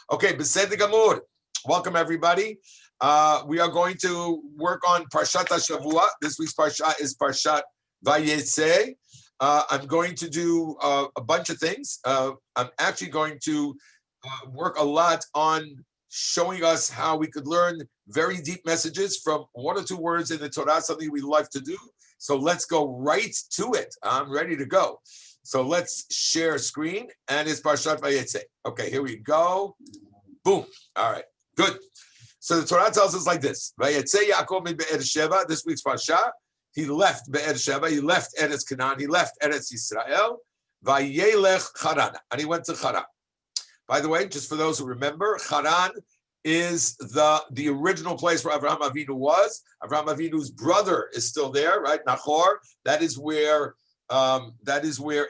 Okay, Besed Gamur. Welcome, everybody. We are going to work on Parshat HaShavua. This week's Parshat is Parshat Vayetze. I'm going to do a bunch of things. I'm actually going to work a lot on showing us how we could learn very deep messages from one or two words in the Torah, something we love to do. So let's go right to it. I'm ready to go. So let's share a screen, and it's Parshat Vayetze. Okay, here we go. Boom. All right, good. So the Torah tells us like this: Vayetze Yaakov mi Be'er Sheva. This week's Parsha. He left Be'er Sheva. He left Eretz Canaan. He left Eretz Yisrael. Vayelech Haran, and he went to Haran. By the way, just for those who remember, Haran is the original place where Avraham Avinu was. Avraham Avinu's brother is still there, right? Nachor. That is where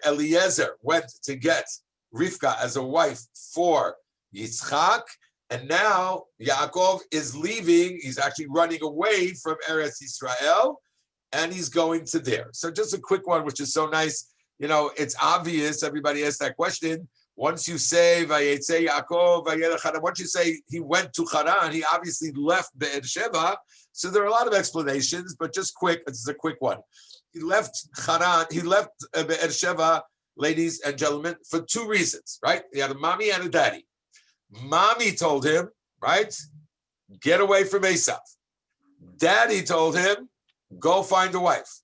Eliezer went to get Rivka as a wife for Yitzchak. And now Yaakov is leaving. He's actually running away from Eretz Yisrael, and he's going to there. So just a quick one, which is so nice. You know, it's obvious. Everybody asks that question. Once you say Vayetze Yaakov, Vayelech Haran, once you say he went to Haran, he obviously left Be'er Sheva. So there are a lot of explanations, but just quick. This is a quick one. He left Haran. He left Be'er Sheva, ladies and gentlemen, for two reasons. Right? He had a mommy and a daddy. Mommy told him, right, get away from Esav. Daddy told him, go find a wife,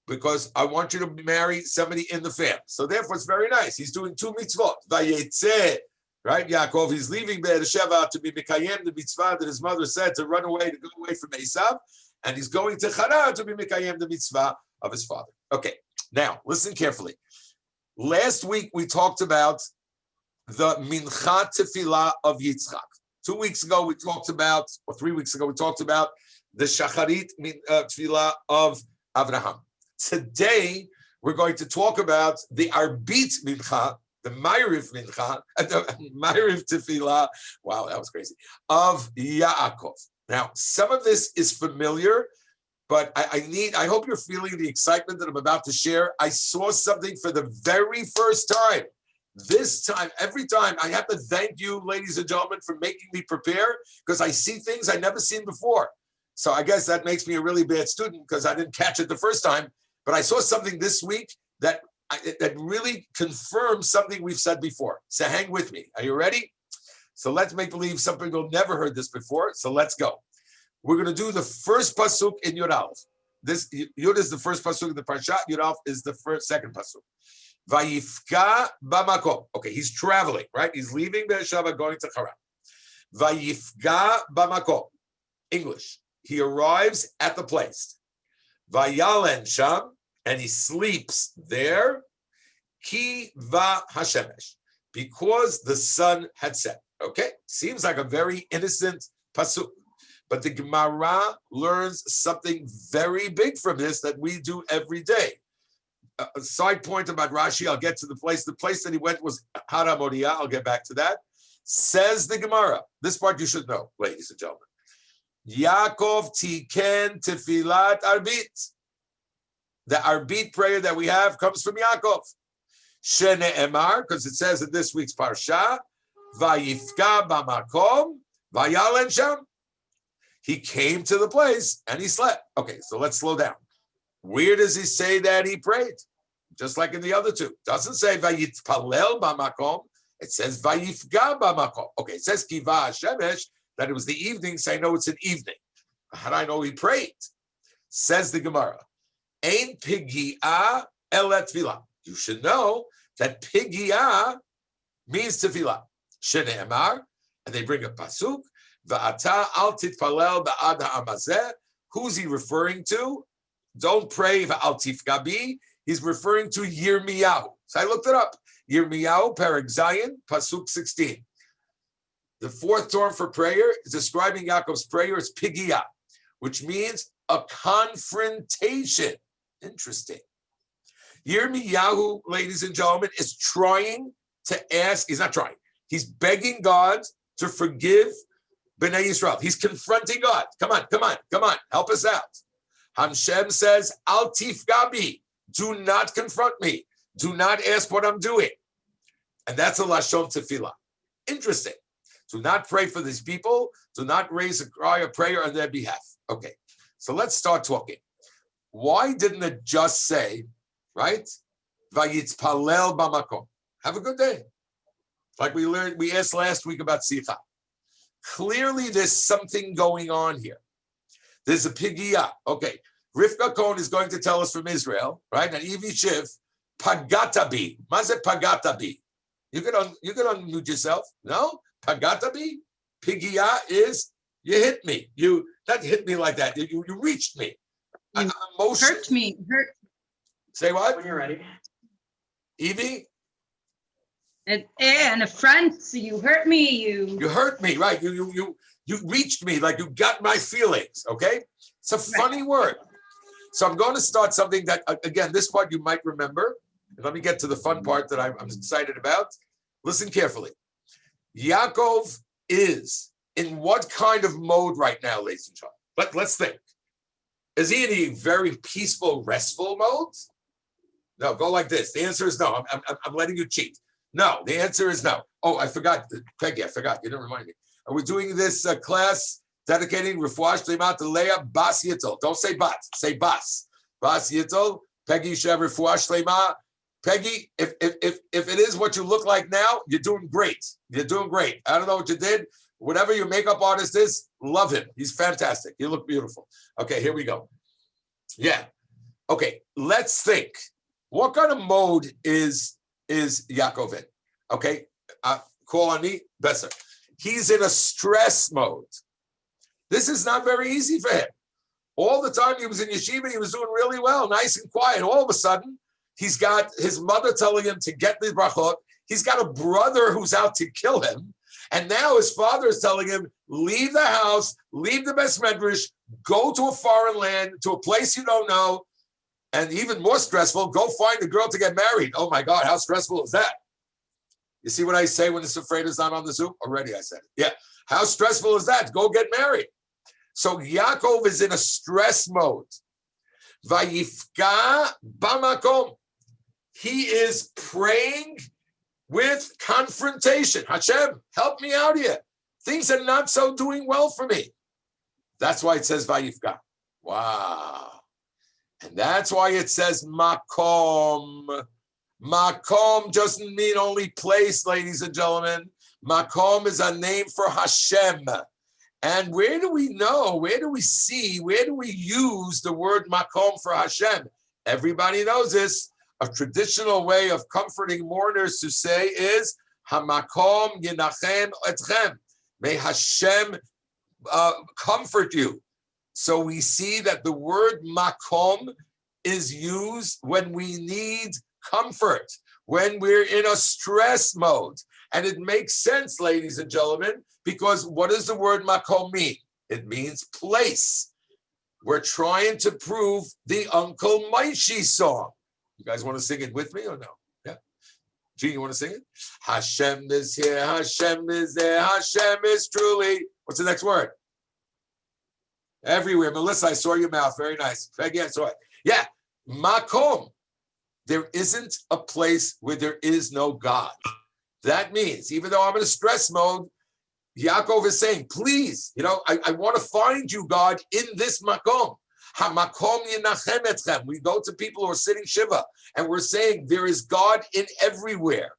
because I want you to marry somebody in the family. So therefore, it's very nice. He's doing two mitzvot. Vayetze, right, Yaakov, he's leaving Be'er Sheva to be Mekayem, the mitzvah that his mother said to run away, to go away from Esav, and he's going to Haran to be Mekayem, the mitzvah of his father. Okay, now, listen carefully. Last week, we talked about the Mincha Tefillah of Yitzchak. 2 weeks ago, we talked about, or 3 weeks ago, we talked about the Shacharit Tefillah of Avraham. Today, we're going to talk about the Arbit Mincha, the Ma'ariv Mincha, the Ma'ariv Tefillah, wow, that was crazy, of Yaakov. Now, some of this is familiar, but I hope you're feeling the excitement that I'm about to share. I saw something for the very first time. This time, every time, I have to thank you, ladies and gentlemen, for making me prepare, because I see things I never seen before. So I guess that makes me a really bad student because I didn't catch it the first time. But I saw something this week that really confirms something we've said before. So hang with me. Are you ready? So let's make believe some people never heard this before. So let's go. We're going to do the first pasuk in Yud Aleph. This Yud is the first pasuk in the Parshat. Yud Aleph is the second pasuk. Vayifka b'makom. Okay, he's traveling, right? He's leaving Beersheba, going to Haran. Vayifka b'makom. English. He arrives at the place. Vayalen sham, and he sleeps there. Ki va hashemesh, because the sun had set. Okay, seems like a very innocent pasuk, but the Gemara learns something very big from this that we do every day. A side point about Rashi, I'll get to the place. The place that he went was Hara Moriah. I'll get back to that. Says the Gemara. This part you should know, ladies and gentlemen. Yaakov tiken tefilat arbit. The arbit prayer that we have comes from Yaakov. Shene emar, because it says in this week's parsha, vayifka b'makom vayalen sham. He came to the place and he slept. Okay, so let's slow down. Where does he say that he prayed? Just like in the other two. Doesn't say vayitpalel b'makom. It says vayifga b'makom. Okay, it says kiva hashemesh, that it was the evening, so I know it's an evening. How do I know he prayed? Says the Gemara. Ein pigia ele tefillah. You should know that pigia means tefillah. Shene'emar, and they bring a pasuk. Va'ata al titpalel ba'ad ha'amazeh. Who's he referring to? Don't pray va'al tifgabi. He's referring to Yirmiyahu. So I looked it up. Yirmiyahu, Perek Zayin, pasuk 16. The fourth term for prayer is describing Yaakov's prayer as pigia, which means a confrontation. Interesting. Yirmiyahu, ladies and gentlemen, is trying to ask, he's not trying, he's begging God to forgive Bnei Yisrael. He's confronting God. Come on, help us out. Hashem says, Al tifgabi, do not confront me. Do not ask what I'm doing. And that's a Lashon Tefillah. Interesting. Do not pray for these people. Do not raise a cry or prayer on their behalf. Okay, so let's start talking. Why didn't it just say, right? Vayitzpalel b'makom. Have a good day. Like we asked last week about Sicha. Clearly, there's something going on here. There's a pigia. Okay, Rivka Cohen is going to tell us from Israel, right? And Ivi Shiv, pagatabi. Mazet pagatabi. You can unmute yourself. No, pagatabi. Pigia is you hit me. You not hit me like that. You reached me. You hurt me. Hurt. Say what? When you're ready. Evie? An affront. You hurt me. You hurt me, right? You reached me, like you got my feelings. Okay, it's a funny word. So I'm going to start something that, again, this part you might remember. And let me get to the fun part that I'm excited about. Listen carefully. Yaakov is in what kind of mode right now, ladies and gentlemen? Let's think. Is he in a very peaceful, restful mode? No, go like this. The answer is no. I'm letting you cheat. No, the answer is no. Oh, I forgot. Peggy, I forgot. You didn't remind me. We're doing this class dedicating Refuah Shlema to Leah Bas Yitol. Don't say Bat, say Bas. Bas Yitol. Peggy, you should have Refuah Shlema. Peggy, if it is what you look like now, you're doing great. You're doing great. I don't know what you did. Whatever your makeup artist is, love him. He's fantastic. You look beautiful. Okay, here we go. Yeah. Okay, let's think. What kind of mode is Yaakov in? Okay, call on me, Besser. He's in a stress mode. This is not very easy for him. All the time he was in yeshiva, he was doing really well, nice and quiet. All of a sudden, he's got his mother telling him to get the brachot. He's got a brother who's out to kill him. And now his father is telling him, leave the house, leave the Beis Medrash, go to a foreign land, to a place you don't know. And even more stressful, go find a girl to get married. Oh my God, how stressful is that? You see what I say when this afraid is not on the Zoom? Already I said it. Yeah. How stressful is that? Go get married. So Yaakov is in a stress mode. Vayifka bamakom. He is praying with confrontation. Hashem, help me out here. Things are not so doing well for me. That's why it says Vayifka. Wow. And that's why it says makom. Makom doesn't mean only place, ladies and gentlemen. Makom is a name for Hashem. And where do we know, where do we see, where do we use the word makom for Hashem? Everybody knows this. A traditional way of comforting mourners to say is Hamakom yinachem etchem. May Hashem comfort you. So we see that the word makom is used when we need comfort, when we're in a stress mode. And it makes sense, ladies and gentlemen, because what does the word makom mean? It means place. We're trying to prove the Uncle Maishi song. You guys want to sing it with me or no? Yeah. Gene, you want to sing it? Hashem is here, Hashem is there, Hashem is truly. What's the next word? Everywhere. Melissa, I saw your mouth. Very nice. Again, saw it. Yeah. Makom. There isn't a place where there is no God. That means, even though I'm in a stress mode, Yaakov is saying, please, I want to find you, God, in this makom. HaMakom yinachem etchem. We go to people who are sitting Shiva, and we're saying there is God in everywhere.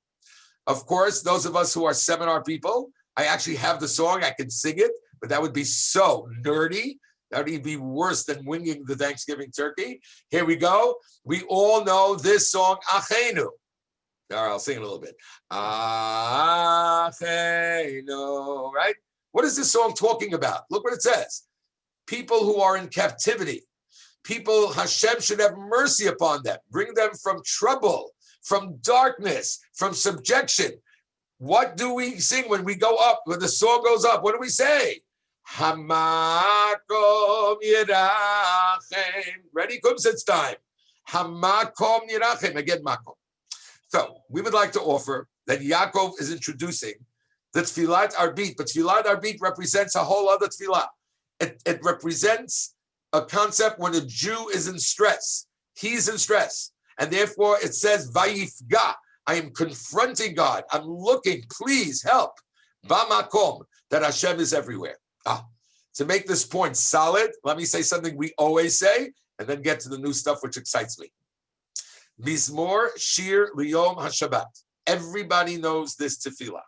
Of course, those of us who are seminar people, I actually have the song, I can sing it, but that would be so nerdy. That would even be worse than winging the Thanksgiving turkey. Here we go. We all know this song, Achenu. All right, I'll sing it a little bit. Achenu, right? What is this song talking about? Look what it says. People who are in captivity. People, Hashem should have mercy upon them. Bring them from trouble, from darkness, from subjection. What do we sing when we go up, when the song goes up? What do we say? Hamakom yirachem. Ready? Kumsitz time. Hamakom yirachem. Again, makom. So we would like to offer that Yaakov is introducing the Tfilat Arbit, but Tfilat Arbit represents a whole other Tfilah. It represents a concept when a Jew is in stress. He's in stress. And therefore it says, Vayifga. I am confronting God. I'm looking, please help. Bamakom, that Hashem is everywhere. To make this point solid, let me say something we always say, and then get to the new stuff which excites me. Mizmor Shir Liyom HaShabbat. Everybody knows this tefillah.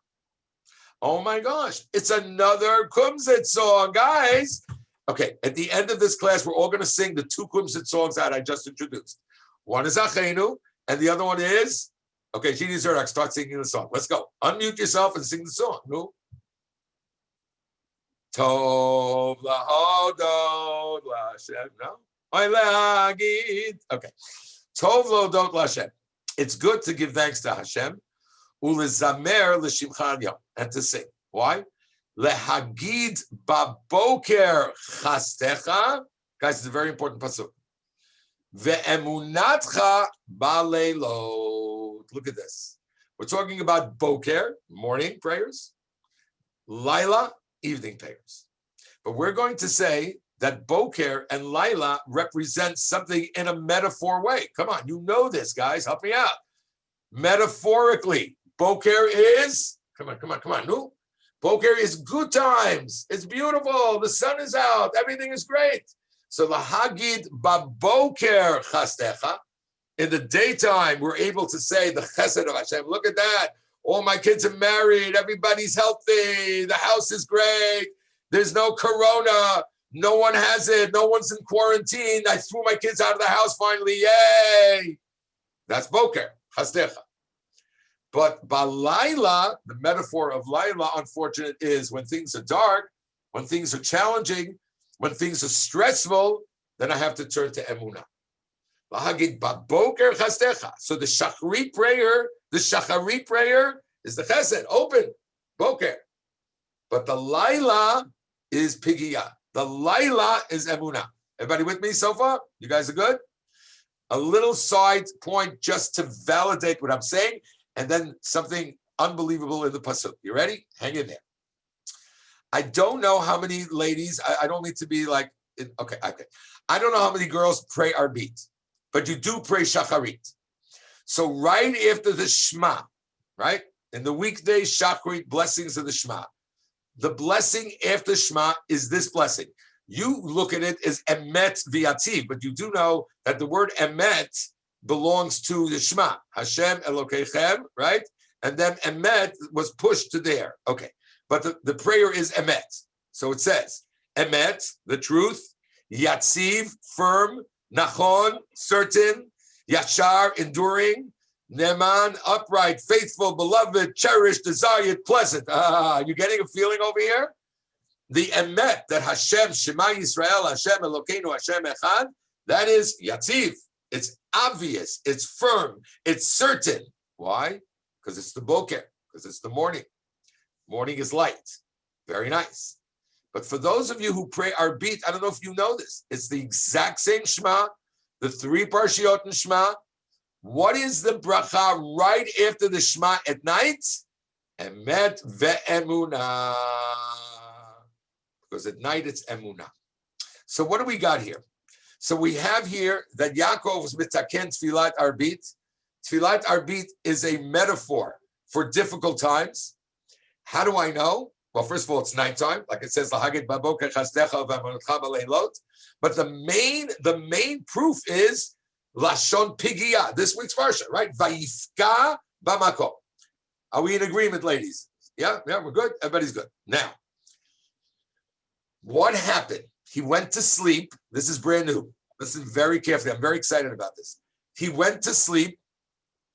Oh my gosh, it's another Kumzit song, guys. Okay, at the end of this class, we're all going to sing the two Kumzit songs that I just introduced. One is Achenu, and the other one is, okay, Genie Zerach, start singing the song. Let's go. Unmute yourself and sing the song. No. Tov lahodot l'Hashem. No? Okay. Tov lahodot l'Hashem. It's good to give thanks to Hashem. Ulezamer l'shimcha yom, and to sing. Why? Lehagid baboker chastecha. Guys, it's a very important pasuk. Ve'emunatcha baleilot. Look at this. We're talking about boker, morning prayers, laila, evening prayers. But we're going to say that boker and laila represent something in a metaphor way. Come on, you know this, guys. Help me out. Metaphorically, boker is, come on, no? Boker is good times. It's beautiful. The sun is out. Everything is great. So lahagid baboker chastecha. In the daytime, we're able to say the chesed of Hashem. Look at that. All my kids are married. Everybody's healthy. The house is great. There's no corona. No one has it. No one's in quarantine. I threw my kids out of the house finally. Yay. That's boker, chastecha. But balayla, the metaphor of Laila, unfortunate, is when things are dark, when things are challenging, when things are stressful, then I have to turn to emunah. Lahagid baboker chastecha. So the shachari prayer is the chesed, open, boker. But the Laila is pigiyah. The Laila is emunah. Everybody with me so far? You guys are good? A little side point just to validate what I'm saying, and then something unbelievable in the pasuk. You ready? Hang in there. I don't know how many ladies, I don't need to be like, okay. I don't know how many girls pray arbit, but you do pray shacharit. So right after the Shema, right? In the weekday shacharit, blessings of the Shema. The blessing after Shema is this blessing. You look at it as emet v'yativ, but you do know that the word emet belongs to the Shema, Hashem Elokeichem, right? And then emet was pushed to there. Okay, but the prayer is emet. So it says, emet, the truth, yatziv, firm, nachon, certain, yashar, enduring, neman, upright, faithful, beloved, cherished, desired, pleasant. You getting a feeling over here? The emet that Hashem, Shema Yisrael, Hashem Elokeinu, Hashem Echad, that is yatziv. It's obvious, it's firm, it's certain. Why? Because it's the boker, because it's the morning. Morning is light. Very nice. But for those of you who pray arbit, I don't know if you know this, it's the exact same Shema, the three parshiot in Shema. What is the bracha right after the Shema at night? Emet ve'emunah. Because at night it's emunah. So what do we got here? So we have here that Yaakov was mitaken tfilat arbit. Tfilat arbit is a metaphor for difficult times. How do I know? Well, first of all, it's nighttime, like it says, lahagid baboker chastecha v'amonotcha b'leilot. But the main proof is lashon pigiyah. This week's parsha, right? Vayifka b'makom. Are we in agreement, ladies? Yeah, we're good. Everybody's good. Now, what happened? He went to sleep. This is brand new. Listen very carefully. I'm very excited about this. He went to sleep.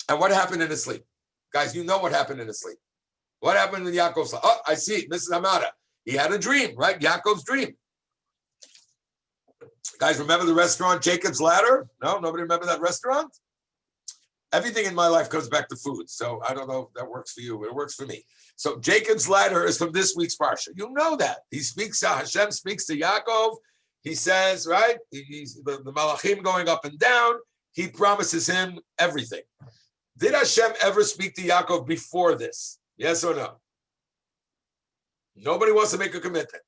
And what happened in his sleep? Guys, you know what happened in his sleep. What happened in Yaakov's sleep? Oh, I see it. Mrs. Hamada. He had a dream, right? Yaakov's dream. Guys, remember the restaurant Jacob's Ladder? No? Nobody remember that restaurant? Everything in my life comes back to food. So I don't know if that works for you, but it works for me. So Jacob's Ladder is from this week's parsha. You know that. Hashem speaks to Yaakov. He says, right? He's the malachim going up and down. He promises him everything. Did Hashem ever speak to Yaakov before this? Yes or no? Nobody wants to make a commitment.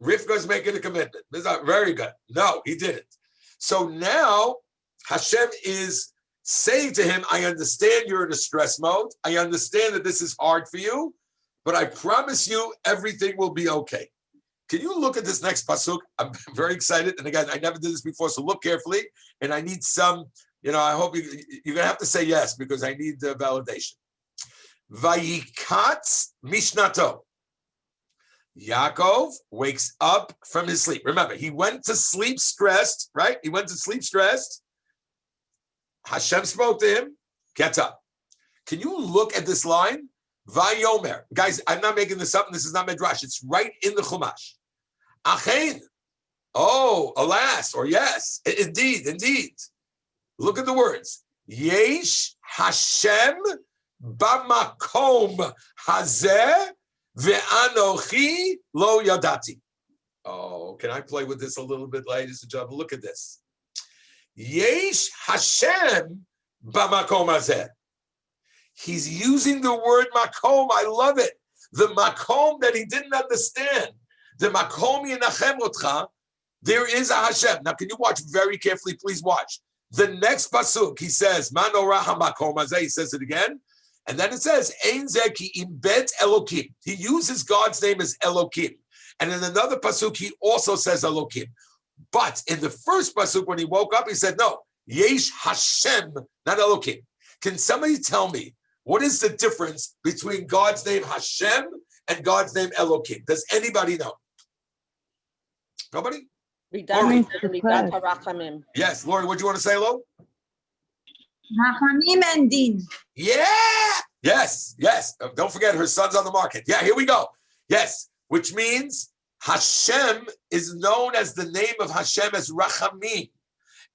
Rivka's making a commitment. This is not very good. No, he didn't. So now Hashem is saying to him, I understand you're in a stress mode. I understand that this is hard for you, but I promise you everything will be okay. Can you look at this next pasuk? I'm very excited. And again, I never did this before, so look carefully. And I need some, I hope you're going to have to say yes because I need the validation. Vayikatz mishnato. Yaakov wakes up from his sleep. Remember, he went to sleep stressed, right? He went to sleep stressed. Hashem spoke to him, gets up. Can you look at this line? Vayomer. Guys, I'm not making this up, and this is not Midrash. It's right in the Chumash. Achein. Oh, alas, or yes. Indeed. Look at the words. Yesh Hashem bamakom hazeh ve'anochi lo yadati. Oh, can I play with this a little bit, ladies and gentlemen? Look at this. Yesh Hashem bamakom hazeh. He's using the word makom. I love it. The makom that he didn't understand. The makom yinachem otcha. There is a Hashem. Now, can you watch very carefully? Please watch. The next pasuk, he says, Manorah hamakom hazeh. He says it again. And then it says, Ein zeh ki imbet Elokim. He uses God's name as Elokim. And in another pasuk, he also says Elokim. But in the first pasuk, when he woke up, he said, no, Yesh Hashem, not Elokim. Can somebody tell me, what is the difference between God's name Hashem and God's name Elokim? Does anybody know? Nobody? Yes, Lori, what do you want to say, Lo? Rachamim and Din. Yeah. Yes. Don't forget, her son's on the market. Yeah, here we go. Yes, which means Hashem is known as the name of Hashem as Rachamim.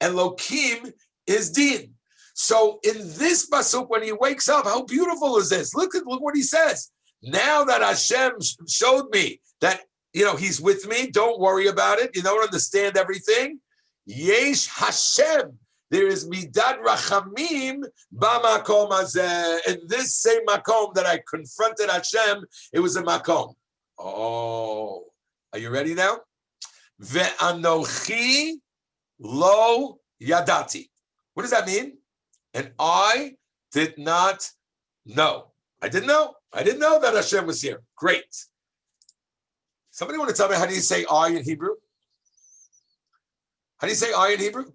Elokim is Din. So in this pasuk, when he wakes up, how beautiful is this? Look what he says. Now that Hashem showed me that, he's with me, don't worry about it. You don't understand everything. Yesh Hashem. There is midad rachamim b'makom hazeh. In this same makom that I confronted Hashem, it was a makom. Oh, are you ready now? Ve'anochi lo yadati. What does that mean? And I did not know. I didn't know that Hashem was here. Great. Somebody want to tell me how do you say I in Hebrew? How do you say I in Hebrew?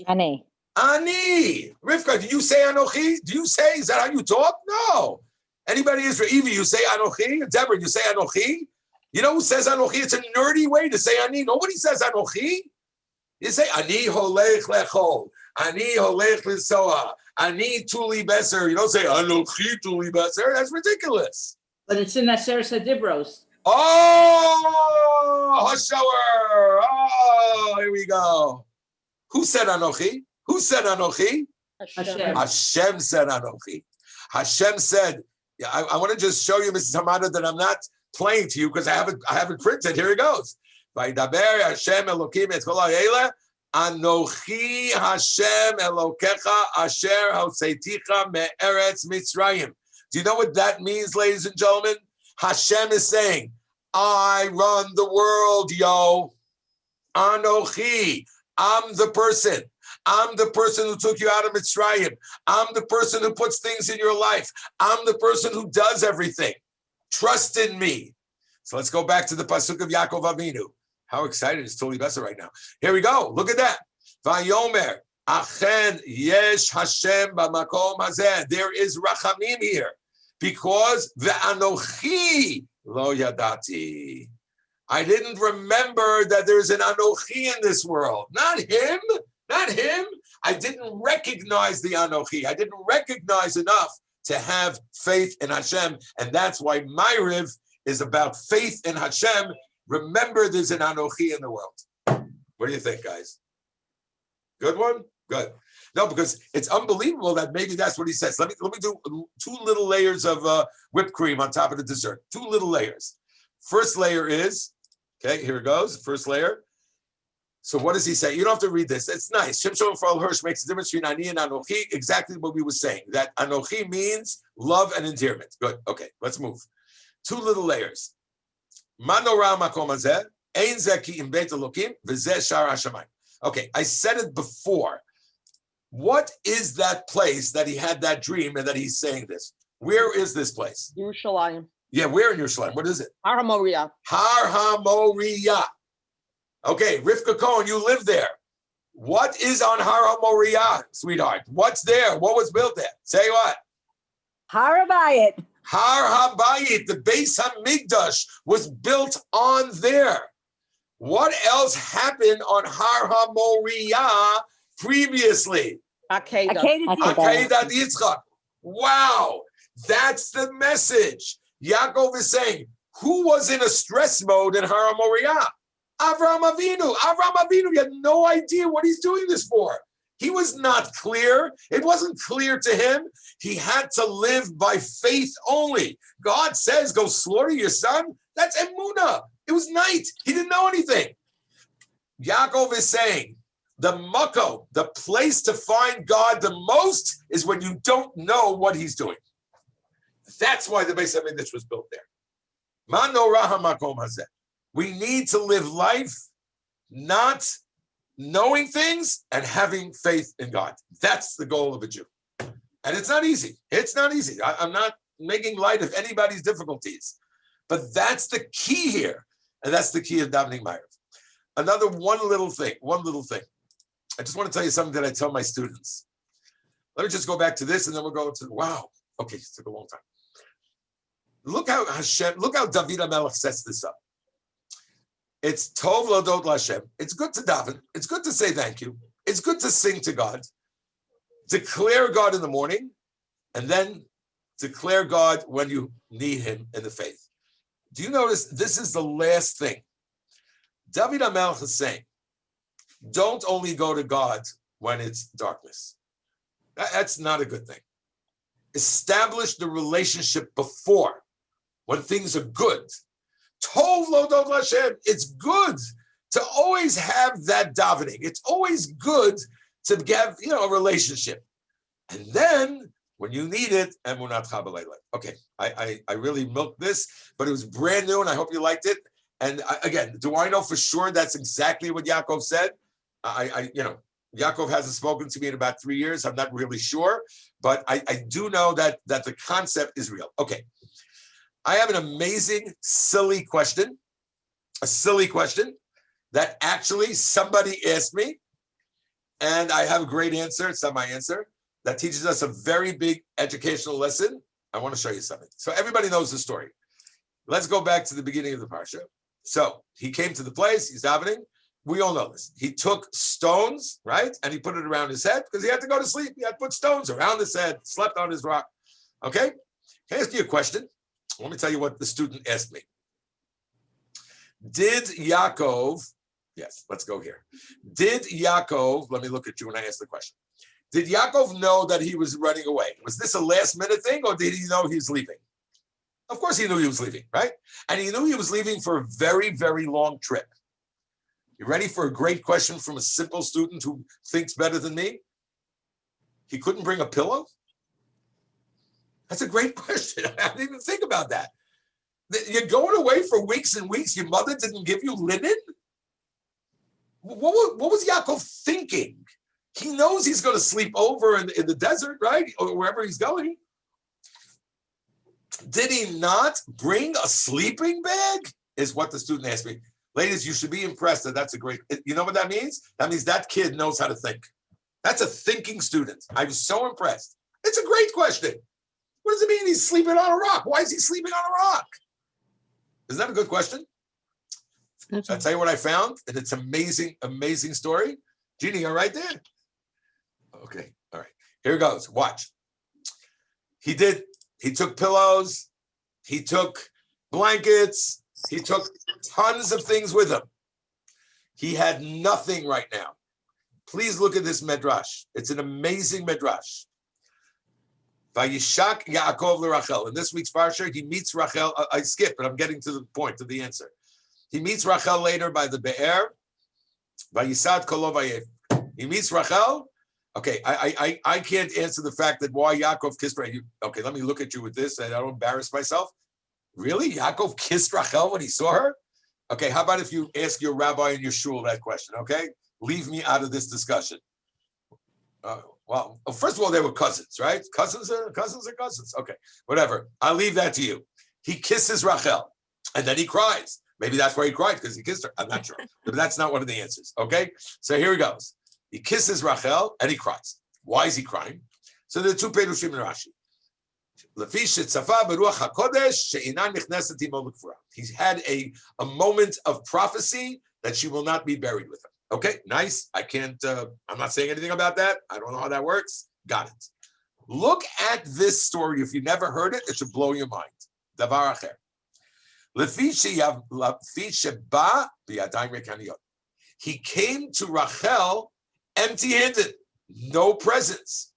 Ani. Rivka, do you say Anochi? Is that how you talk? No. Anybody Israeli, you say Anochi? Deborah, you say Anochi? You know who says Anochi? It's a nerdy way to say Ani. Nobody says Anochi. You say Ani holech lechol. Ani holech lisoa. Ani Tuli Besser. You don't say Anochi Tuli Besser. That's ridiculous. But it's in Aseret Dibros. Oh, Hashower. Oh, here we go. Who said Anochi? Hashem. Hashem said Anochi. Hashem said, I want to just show you, Mrs. Hamada, that I'm not playing to you because I have it printed. Here it goes. Vaydaber Hashem Elokim et kol ha'ele Anochi Hashem Elokecha Asher Hoseticha me'eretz Mitzrayim. Do you know what that means, ladies and gentlemen? Hashem is saying, I run the world, yo. Anochi. I'm the person. I'm the person who took you out of Mitzrayim. I'm the person who puts things in your life. I'm the person who does everything. Trust in me. So let's go back to the pasuk of Yaakov Avinu. How excited is Tuli Besser right now? Here we go. Look at that. Vayomer achen yesh Hashem b'makom hazeh. There is rachamim here because ve'anochi lo yadati. I didn't remember that there's an Anochi in this world. Not him. I didn't recognize the Anochi. I didn't recognize enough to have faith in Hashem. And that's why Ma'ariv is about faith in Hashem. Remember, there's an Anochi in the world. What do you think, guys? Good one? Good. No, because it's unbelievable that maybe that's what he says. Let me do 2 little layers of whipped cream on top of the dessert. 2 little layers. First layer is, okay, here it goes. First layer. So what does he say? You don't have to read this. It's nice. Shimshon Farl Hirsch makes a difference between Ani and Anochi. Exactly what we were saying. That Anochi means love and endearment. Good. Okay, let's move. 2 little layers. Manorah makom hazeh, ein zeh ki im beit Elokim, v'zeh shar hashamayim. Okay, I said it before. What is that place that he had that dream and that he's saying this? Where is this place? Yerushalayim. Yeah, where in Yerushalayim? What is it? Har HaMoriah. Har HaMoriah. Okay, Rivka Cohen, you live there. What is on Har HaMoriah, sweetheart? What's there? What was built there? Say what? Har HaBayit. Har HaBayit, the Beis HaMikdash, was built on there. What else happened on Har HaMoriah previously? Akedah. Akedat Yitzchak. Wow, that's the message. Yaakov is saying, who was in a stress mode in Har HaMoriah? Avraham Avinu. Avraham Avinu, he had no idea what he's doing this for. He was not clear. It wasn't clear to him. He had to live by faith only. God says, go slaughter your son. That's emunah. It was night. He didn't know anything. Yaakov is saying, the makom, the place to find God the most is when you don't know what he's doing. That's why the Beis HaMikdash was built there. Man norah hamakom hazeh. We need to live life not knowing things and having faith in God. That's the goal of a Jew. And it's not easy. It's not easy. I'm not making light of anybody's difficulties. But that's the key here. And that's the key of davening Ma'ariv. Another one little thing. I just want to tell you something that I tell my students. Let me just go back to this and then we'll go to, wow. Okay, it took a long time. Look how David HaMelech sets this up. It's Tov Lodot L'Hashem. It's good to daven. It's good to say thank you. It's good to sing to God. Declare God in the morning, and then declare God when you need him in the faith. Do you notice this is the last thing? David HaMelech is saying, don't only go to God when it's darkness. That's not a good thing. Establish the relationship before, when things are good. Tov Lodot L'Hashem. It's good to always have that davening. It's always good to have, a relationship. And then when you need it, emunatcha b'leila. Okay, I really milked this, but it was brand new, and I hope you liked it. And again, do I know for sure that's exactly what Yaakov said? Yaakov hasn't spoken to me in about 3 years. I'm not really sure, but I do know that the concept is real. Okay. I have an amazing, silly question, a silly question that actually somebody asked me, and I have a great answer. It's not my answer. That teaches us a very big educational lesson. I want to show you something. So everybody knows the story. Let's go back to the beginning of the parsha. So he came to the place, he's davening. We all know this. He took stones, right? And he put it around his head because he had to go to sleep. He had to put stones around his head, slept on his rock. Okay? Can I ask you a question? Let me tell you what the student asked me. Did Yaakov, yes, let's go here. Did Yaakov, let me look at you when I ask the question. Did Yaakov know that he was running away? Was this a last minute thing or did he know he was leaving? Of course he knew he was leaving, right? And he knew he was leaving for a very, very long trip. You ready for a great question from a simple student who thinks better than me? He couldn't bring a pillow? That's a great question. I didn't even think about that. You're going away for weeks and weeks. Your mother didn't give you linen? What was Yaakov thinking? He knows he's going to sleep over in the desert, right? Or wherever he's going. Did he not bring a sleeping bag? Is what the student asked me. Ladies, you should be impressed that that's a great, you know what that means? That means that kid knows how to think. That's a thinking student. I was so impressed. It's a great question. What does it mean he's sleeping on a rock? Why is he sleeping on a rock? Isn't that a good question? I'll tell you what I found, and it's amazing, amazing story. Jeannie, you're right there? Okay, all right. Here it goes. Watch. He took pillows. He took blankets. He took tons of things with him. He had nothing right now. Please look at this medrash. It's an amazing medrash. Vayishak Yaakov l'Rachel. In this week's parsha, he meets Rachel. I skip, but I'm getting to the point, to the answer. He meets Rachel later by the Be'er. Vayisad kolo vayev. He meets Rachel. Okay, I can't answer the fact that why Yaakov kissed Rachel. Okay, let me look at you with this, and I don't embarrass myself. Really? Yaakov kissed Rachel when he saw her? Okay, how about if you ask your rabbi in your shul that question, okay? Leave me out of this discussion. Well, first of all, they were cousins, right? Cousins are cousins. Okay, whatever. I'll leave that to you. he kisses Rachel, and then he cries. Maybe that's why he cried, because he kissed her. I'm not sure. But that's not one of the answers. Okay? So here he goes. He kisses Rachel and he cries. Why is he crying? So there are two Perushim in Rashi. He's had a moment of prophecy that she will not be buried with him. Okay, nice. I can't, I'm not saying anything about that. I don't know how that works. Got it. Look at this story. If you never heard it, it should blow your mind. Davar acher. He came to Rachel empty-handed, no presents.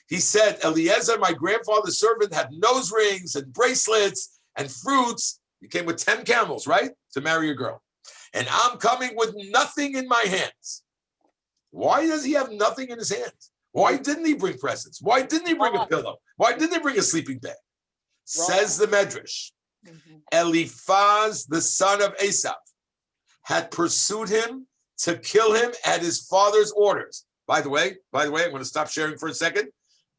He said, Eliezer, my grandfather's servant, had nose rings and bracelets and fruits. He came with 10 camels, right? To marry a girl. And I'm coming with nothing in my hands. Why does he have nothing in his hands? Why didn't he bring presents? Why didn't he bring a pillow? Why didn't he bring a sleeping bag? Says the Medrash. Eliphaz, the son of Esav, had pursued him to kill him at his father's orders. By the way, I'm going to stop sharing for a second.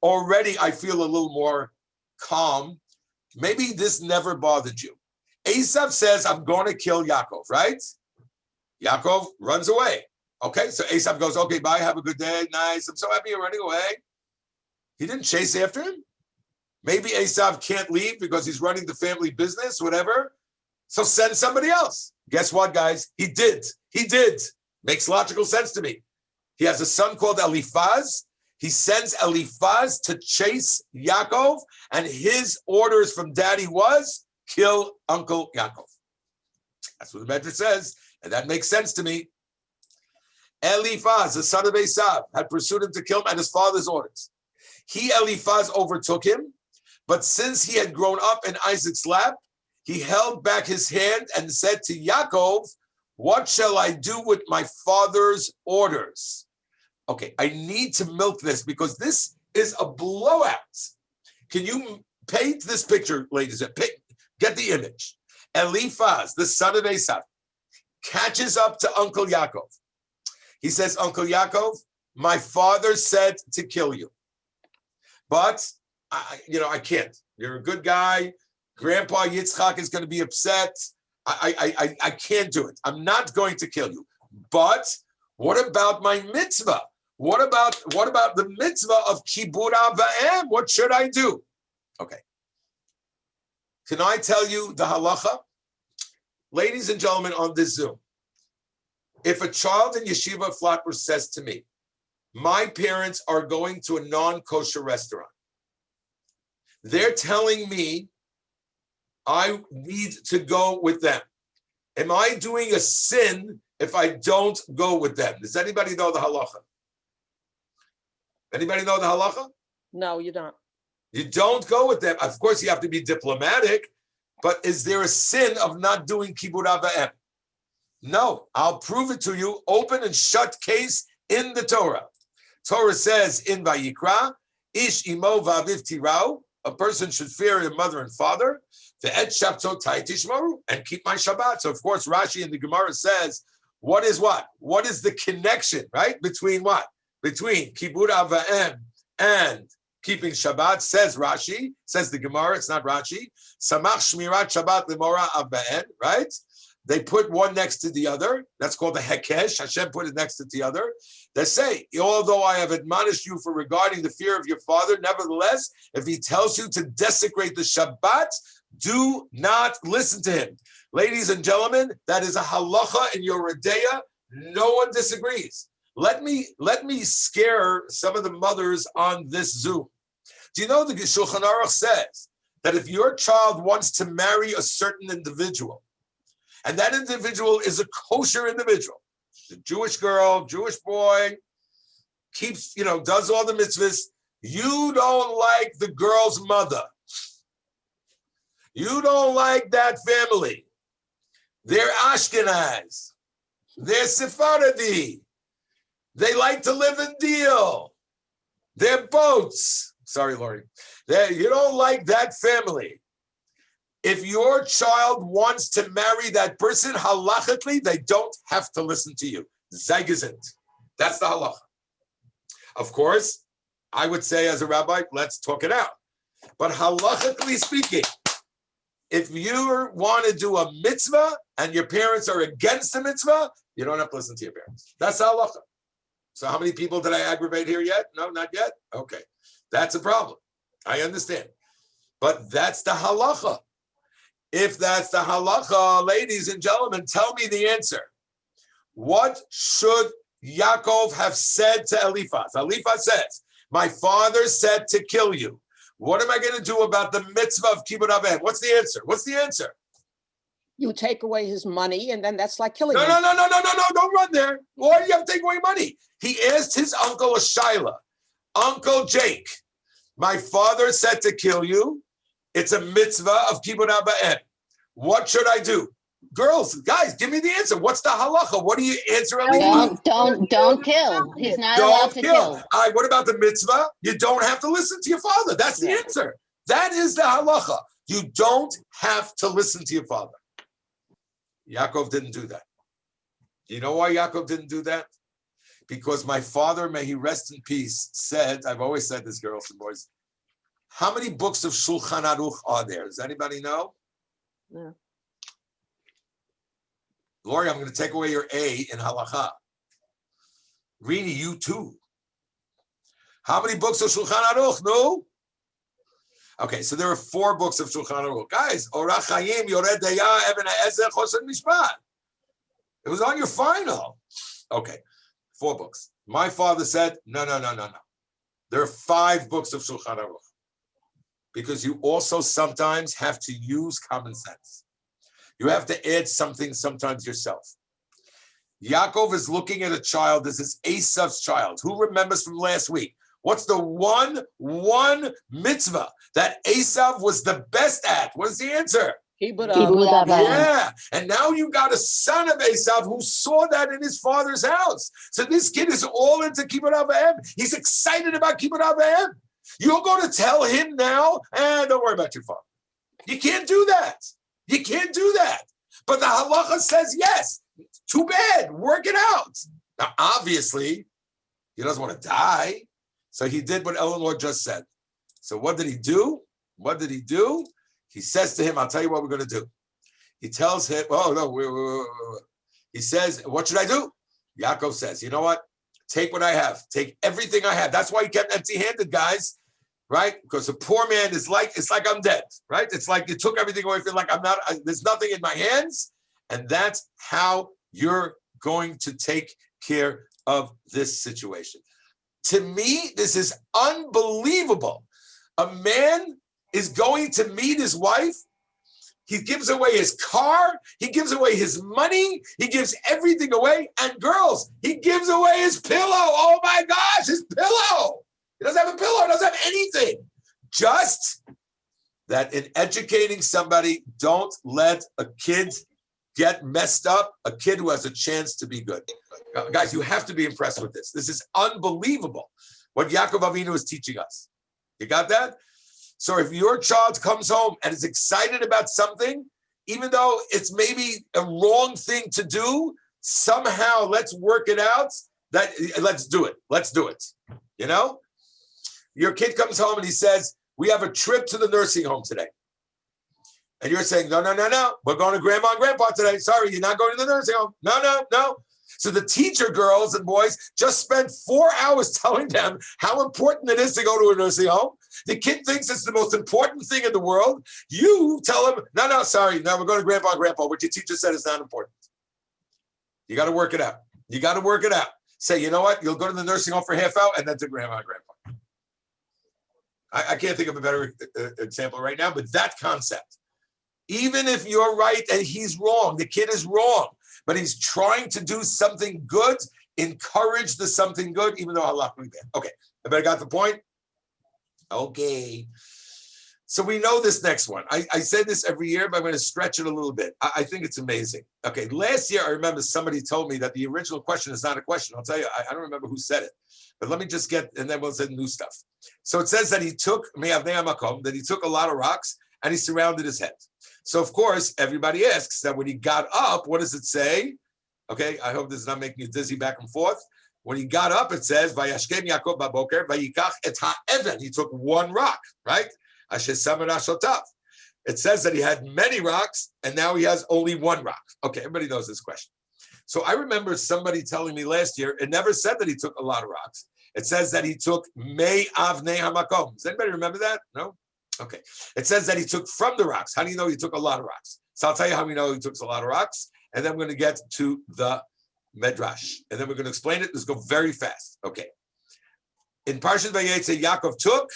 Already, I feel a little more calm. Maybe this never bothered you. Esav says, I'm going to kill Yaakov, right? Yaakov runs away. Okay, so Esav goes, okay, bye, have a good day, nice. I'm so happy you're running away. He didn't chase after him. Maybe Esav can't leave because he's running the family business, whatever. So send somebody else. Guess what, guys? He did. Makes logical sense to me. He has a son called Eliphaz. He sends Eliphaz to chase Yaakov, and his orders from daddy was, kill Uncle Yaakov. That's what the Medrash says, and that makes sense to me. Eliphaz, the son of Esav, had pursued him to kill him at his father's orders. He, Eliphaz, overtook him, but since he had grown up in Isaac's lap, he held back his hand and said to Yaakov, what shall I do with my father's orders? Okay, I need to milk this because this is a blowout. Can you paint this picture, ladies? Get the image. Eliphaz, the son of Esav, catches up to Uncle Yaakov. He says, Uncle Yaakov, my father said to kill you. But, I can't. You're a good guy. Grandpa Yitzchak is going to be upset. I can't do it. I'm not going to kill you. But what about my mitzvah? What about the mitzvah of Kibud Av Va'em? What should I do? Okay. Can I tell you the halacha? Ladies and gentlemen on this Zoom, if a child in Yeshiva Flatbush says to me, my parents are going to a non-kosher restaurant, they're telling me I need to go with them. Am I doing a sin if I don't go with them? Does anybody know the halacha? Anybody know the halacha? No, you don't. You don't go with them. Of course, you have to be diplomatic, but is there a sin of not doing Kibud Av Va'em? No, I'll prove it to you. Open and shut case in the Torah. Torah says in Vayikra, Ish imo va'aviv tirau, a person should fear their mother and father, ve'et shabtotai tishmaru, and keep my Shabbat. So of course, Rashi in the Gemara says, what is what? What is the connection, right? Between what? Between Kibud Av Va'em and keeping Shabbat, says Rashi, says the Gemara, it's not Rashi, Samach Shmirat Shabbat Limora Av Va'em, right? They put one next to the other. That's called the Hekesh. Hashem put it next to the other. They say, although I have admonished you for regarding the fear of your father, nevertheless, if he tells you to desecrate the Shabbat, do not listen to him. Ladies and gentlemen, that is a halacha in your Redeya. No one disagrees. Let me scare some of the mothers on this Zoom. Do you know the Shulchan Aruch says that if your child wants to marry a certain individual, and that individual is a kosher individual, a Jewish girl, Jewish boy, keeps, does all the mitzvahs, you don't like the girl's mother. You don't like that family. They're Ashkenaz. They're Sephardi. They like to live in Deal. They're boats. Sorry, Lori. You don't like that family. If your child wants to marry that person, halachically, they don't have to listen to you. Zeigezint. That's the halacha. Of course, I would say as a rabbi, let's talk it out. But halachically speaking, if you want to do a mitzvah and your parents are against the mitzvah, you don't have to listen to your parents. That's halacha. So how many people did I aggravate here yet? No, not yet. Okay, that's a problem. I understand, but that's the halacha. If that's the halacha, ladies and gentlemen, tell me the answer. What should Yaakov have said to Eliphaz? Eliphaz says, my father said to kill you. What am I going to do about the mitzvah of kibbud avim? What's the answer? What's the answer? You take away his money, and then that's like killing him. No, don't run there. Why do you have to take away money? He asked his uncle Shaila, Uncle Jake, my father said to kill you. It's a mitzvah of kibbud avim. What should I do? Girls, guys, give me the answer. What's the halacha? What do you answer? Don't kill. He's not allowed to kill. All right, what about the mitzvah? You don't have to listen to your father. That's the answer. That is the halacha. You don't have to listen to your father. Yaakov didn't do that. You know why Yaakov didn't do that? Because my father, may he rest in peace, said, I've always said this, girls and boys, how many books of Shulchan Aruch are there? Does anybody know? No. Gloria, I'm going to take away your A in halacha. Rini, you too. How many books of Shulchan Aruch? No? Okay, so there are 4 books of Shulchan Aruch. Guys, Orach Chaim, Yored Daya, Eben HaEzer, Choshen Mishpat. It was on your final. Okay, 4 books. My father said, no. There are 5 books of Shulchan Aruch. Because you also sometimes have to use common sense. You have to add something sometimes yourself. Yaakov is looking at a child. This is Esav's child. Who remembers from last week? What's the one mitzvah that Esav was the best at? What is the answer? Kibbud avim. Yeah. And now you got a son of Esav who saw that in his father's house. So this kid is all into kibbud avim. He's excited about kibbud avim. You're going to tell him now, don't worry about your father. You can't do that. You can't do that. But the halacha says yes. Too bad. Work it out. Now, obviously, he doesn't want to die. So he did what Eleanor just said. So what did he do? He says to him, I'll tell you what we're going to do. He tells him, he says, what should I do? Yaakov says, you know what? Take what I have. Take everything I have. That's why he kept empty-handed, guys. Right? Because a poor man it's like I'm dead, right? It's like you took everything away from me, like there's nothing in my hands. And that's how you're going to take care of this situation. To me, this is unbelievable. A man is going to meet his wife. He gives away his car. He gives away his money. He gives everything away. And girls, he gives away his pillow. Oh my gosh, his pillow. He doesn't have a pillow. He doesn't have anything. Just that in educating somebody, don't let a kid get messed up, a kid who has a chance to be good. Guys, you have to be impressed with this. This is unbelievable what Yaakov Avinu is teaching us. You got that? So if your child comes home and is excited about something, even though it's maybe a wrong thing to do, somehow let's work it out. Let's do it. Let's do it. You know? Your kid comes home and he says, we have a trip to the nursing home today. And you're saying, no. We're going to grandma and grandpa today. Sorry, you're not going to the nursing home. No. So the teacher, girls and boys, just spent 4 hours telling them how important it is to go to a nursing home. The kid thinks it's the most important thing in the world. You tell him, no, sorry. No, we're going to grandpa and grandpa. What your teacher said is not important. You got to work it out. Say, you know what? You'll go to the nursing home for half hour and then to grandma and grandpa. I can't think of a better example right now, but that concept. Even if you're right and he's wrong, the kid is wrong, but he's trying to do something good, encourage the something good, even though Allah will be bad. Okay, I better got the point? Okay. So we know this next one. I say this every year, but I'm going to stretch it a little bit. I think it's amazing. Okay, last year I remember somebody told me that the original question is not a question. I'll tell you, I don't remember who said it, but let me just get, and then we'll say new stuff. So it says that he took a lot of rocks and he surrounded his head. So of course, everybody asks that when he got up, what does it say? Okay, I hope this is not making you dizzy back and forth. When he got up, it says, Vayashkem Yaakov baboker, vayikach et ha'even. He took one rock, right? It It says that he had many rocks, and now he has only one rock. Okay, everybody knows this question. So I remember somebody telling me last year, it never said that he took a lot of rocks. It says that he took Mei Avnei Hamakom. Does anybody remember that? No? Okay. It says that he took from the rocks. How do you know he took a lot of rocks? So I'll tell you how we know he took a lot of rocks, and then we're going to get to the Medrash. And then we're going to explain it. Let's go very fast. Okay. In Parshat Vayetze, Yaakov took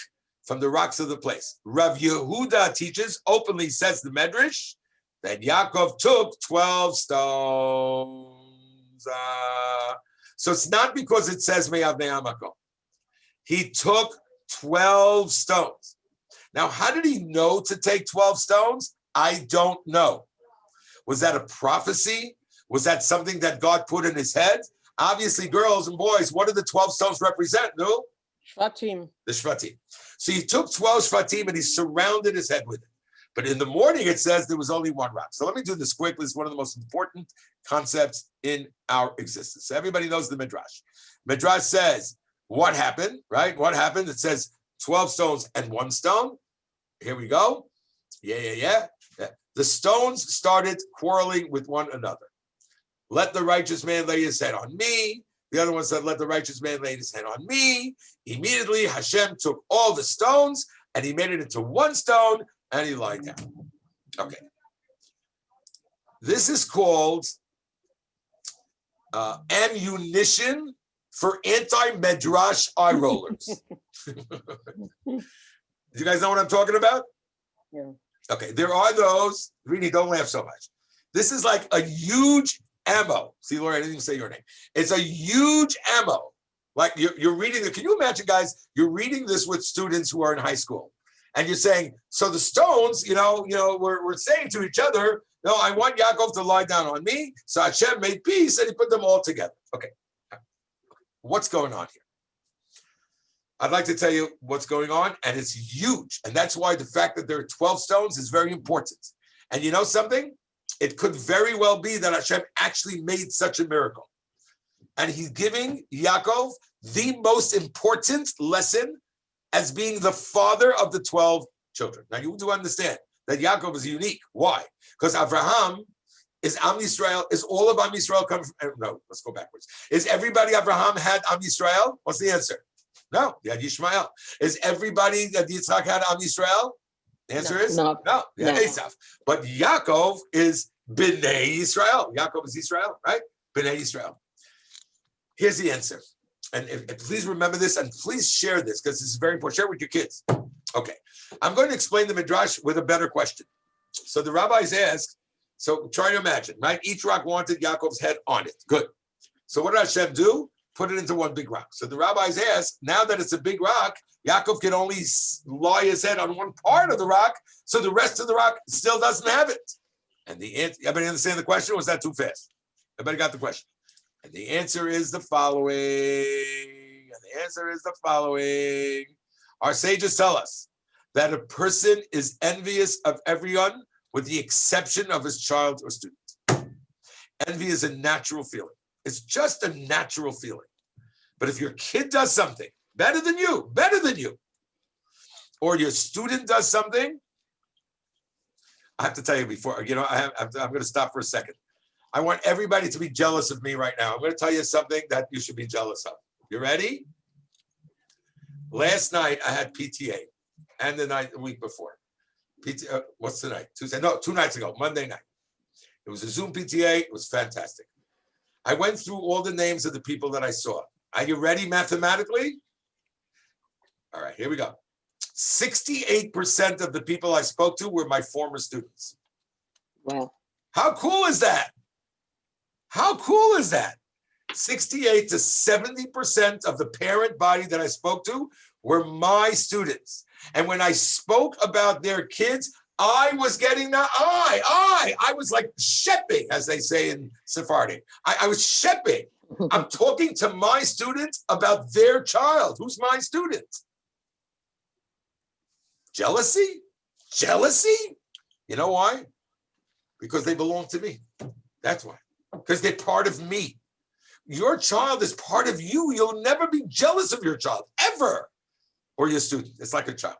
from the rocks of the place. Rav Yehuda teaches, openly says the Medrash, that Yaakov took 12 stones. So it's not because it says Me'avnei Hamakom. He took 12 stones. Now, how did he know to take 12 stones? I don't know. Was that a prophecy? Was that something that God put in his head? Obviously, girls and boys, what do the 12 stones represent? No? Shvatim. The Shvatim. So he took 12 Shvatim and he surrounded his head with it. But in the morning, it says there was only one rock. So let me do this quickly. It's one of the most important concepts in our existence. So everybody knows the Midrash. Midrash says, what happened, right? What happened? It says 12 stones and one stone. Here we go. Yeah. The stones started quarreling with one another. Let the righteous man lay his head on me. The other one said, let the righteous man lay his head on me. Immediately, Hashem took all the stones and he made it into one stone and he lied down. Okay. This is called ammunition for anti-Medrash eye rollers. Do you guys know what I'm talking about? Yeah. Okay, there are those, Rini, don't laugh so much. This is like a huge ammo. See, Laura, I didn't even say your name. It's a huge ammo. Like you're reading it. Can you imagine, guys, you're reading this with students who are in high school. And you're saying, so the stones, we're saying to each other, no, I want Yaakov to lie down on me. So Hashem made peace and he put them all together. Okay. What's going on here? I'd like to tell you what's going on, and it's huge. And that's why the fact that there are 12 stones is very important. And you know something? It could very well be that Hashem actually made such a miracle. And he's giving Yaakov the most important lesson as being the father of the 12 children. Now you do understand that Yaakov is unique. Why? Because Abraham is Am Yisrael. Is all of Am Yisrael come from? No, let's go backwards. Is everybody Abraham had Am Yisrael? What's the answer? No, he had Yishmael. Is everybody that Yitzchak had Am Yisrael? The answer is no. He had Esav. But Yaakov is B'nai Yisrael. Yaakov is Israel, right? B'nai Yisrael. Here's the answer. And please remember this and please share this because this is very important. Share it with your kids. Okay. I'm going to explain the Midrash with a better question. So the rabbis asked, so try to imagine, right? Each rock wanted Yaakov's head on it. Good. So what did Hashem do? Put it into one big rock. So the rabbis asked, now that it's a big rock, Yaakov can only lie his head on one part of the rock, so the rest of the rock still doesn't have it. And the answer, everybody understand the question, or was that too fast? Everybody got the question? And the answer is the following. Our sages tell us that a person is envious of everyone with the exception of his child or student. Envy is a natural feeling. It's just a natural feeling. But if your kid does something better than you, or your student does something, I have to tell you before, I'm going to stop for a second. I want everybody to be jealous of me right now. I'm going to tell you something that you should be jealous of. You ready? Last night I had PTA, and the week before. What's tonight? Tuesday? No, 2 nights ago, Monday night. It was a Zoom PTA. It was fantastic. I went through all the names of the people that I saw. Are you ready mathematically? All right, here we go. 68% of the people I spoke to were my former students. Wow. How cool is that? 68 to 70% of the parent body that I spoke to were my students. And when I spoke about their kids, I was getting the I was like shepping, as they say in Sephardic. I was shepping. I'm talking to my students about their child. Who's my student? Jealousy? You know why? Because they belong to me. That's why. Because they're part of me. Your child is part of you. You'll never be jealous of your child, ever. Or your student. It's like a child.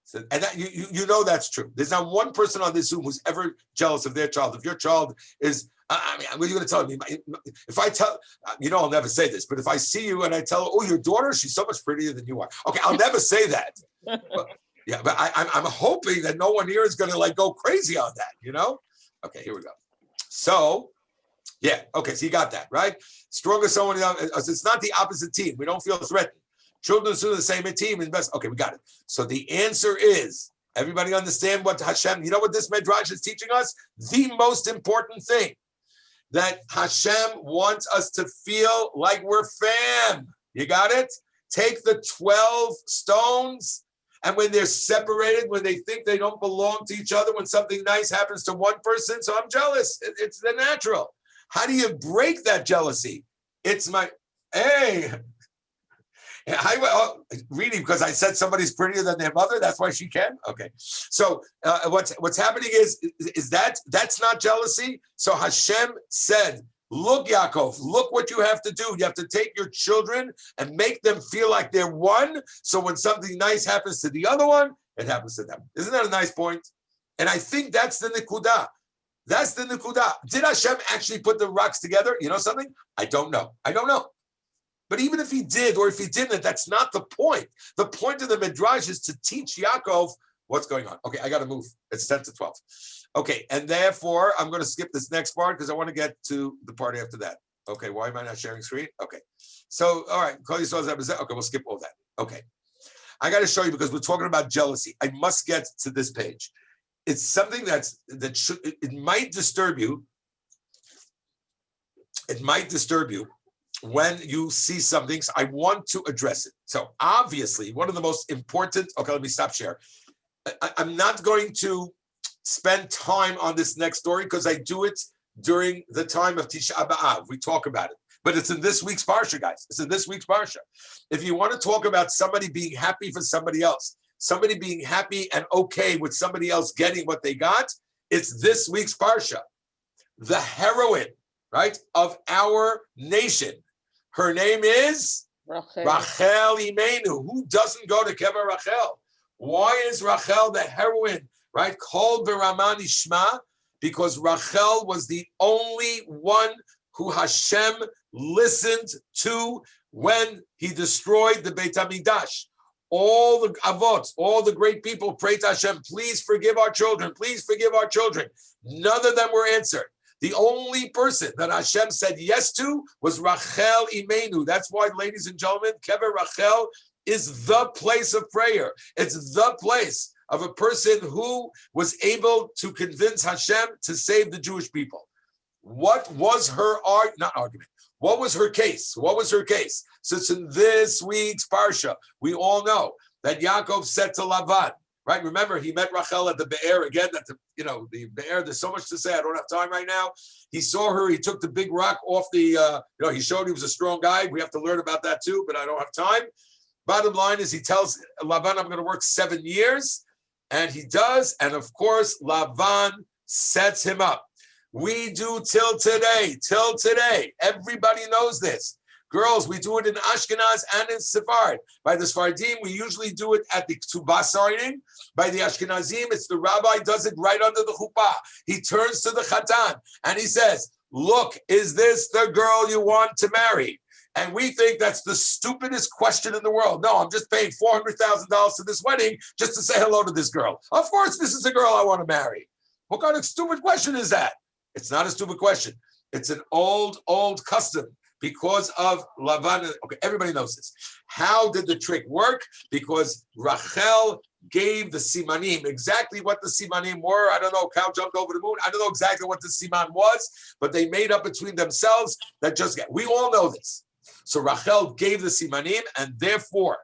So, and that, you know that's true. There's not one person on this Zoom who's ever jealous of their child. If your child is, I mean, what are you going to tell me? If I tell, I'll never say this, but if I see you and I tell, oh, your daughter, she's so much prettier than you are. Okay, I'll never say that. But I'm hoping that no one here is going to like go crazy on that, Okay, here we go. So, yeah, okay, so you got that, right? Stronger someone, it's not the opposite team. We don't feel threatened. Children are the same team. Invest. Okay, we got it. So the answer is, everybody understand what Hashem, you know what this Midrash is teaching us? The most important thing, that Hashem wants us to feel like we're fam. You got it? Take the 12 stones, and when they're separated, when they think they don't belong to each other, when something nice happens to one person, so I'm jealous. It's the natural. How do you break that jealousy? It's hey, really, because I said somebody's prettier than their mother, that's why she can? Okay. So what's happening is that's not jealousy. So Hashem said, look, Yaakov, look what you have to do. You have to take your children and make them feel like they're one. So when something nice happens to the other one, it happens to them. Isn't that a nice point? And I think that's the nikudah. That's the nikudah. Did Hashem actually put the rocks together? You know something? I don't know. But even if he did, or if he didn't, that's not the point. The point of the Midrash is to teach Yaakov what's going on. Okay, I got to move. It's 10 to 12. Okay, and therefore, I'm going to skip this next part because I want to get to the part after that. Okay, why am I not sharing screen? Okay, so, all right. Okay, we'll skip all that. Okay, I got to show you because we're talking about jealousy. I must get to this page. It's something it might disturb you. It might disturb you when you see something. So I want to address it. So obviously, one of the most important, okay, let me stop share. I'm not going to spend time on this next story because I do it during the time of Tisha B'Av. We talk about it. But it's in this week's Parsha, guys. It's in this week's Parsha. If you want to talk about somebody being happy for somebody else, somebody being happy and okay with somebody else getting what they got, it's this week's Parsha. The heroine, right, of our nation. Her name is Rachel Imenu. Who doesn't go to Kever Rachel? Why is Rachel the heroine, right? Kol B'Raman Ishma, because Rachel was the only one who Hashem listened to when he destroyed the Beit HaMikdash. All the avot, all the great people prayed to Hashem, please forgive our children, please forgive our children. None of them were answered. The only person that Hashem said yes to was Rachel Imenu. That's why, ladies and gentlemen, Kever Rachel is the place of prayer. It's the place of a person who was able to convince Hashem to save the Jewish people. What was her argument? What was her case? What was her case? Since in this week's Parsha, we all know that Yaakov said to Lavan, right? Remember, he met Rachel at the Be'er again. The Be'er, there's so much to say. I don't have time right now. He saw her. He took the big rock off the, he showed he was a strong guy. We have to learn about that too, but I don't have time. Bottom line is he tells Lavan, I'm going to work 7 years. And he does. And of course, Lavan sets him up. We do till today. Everybody knows this. Girls, we do it in Ashkenaz and in Sepharad. By the Sephardim, we usually do it at the Ktubah signing. By the Ashkenazim, it's the rabbi does it right under the chuppah. He turns to the Chatan and he says, look, is this the girl you want to marry? And we think that's the stupidest question in the world. No, I'm just paying $400,000 to this wedding just to say hello to this girl. Of course, this is the girl I want to marry. What kind of stupid question is that? It's not a stupid question. It's an old custom because of Lavan. Okay, everybody knows this. How did the trick work? Because Rachel gave the simanim, exactly what the simanim were. I don't know, cow jumped over the moon. I don't know exactly what the siman was, but they made up between themselves that we all know this. So Rachel gave the simanim, and therefore,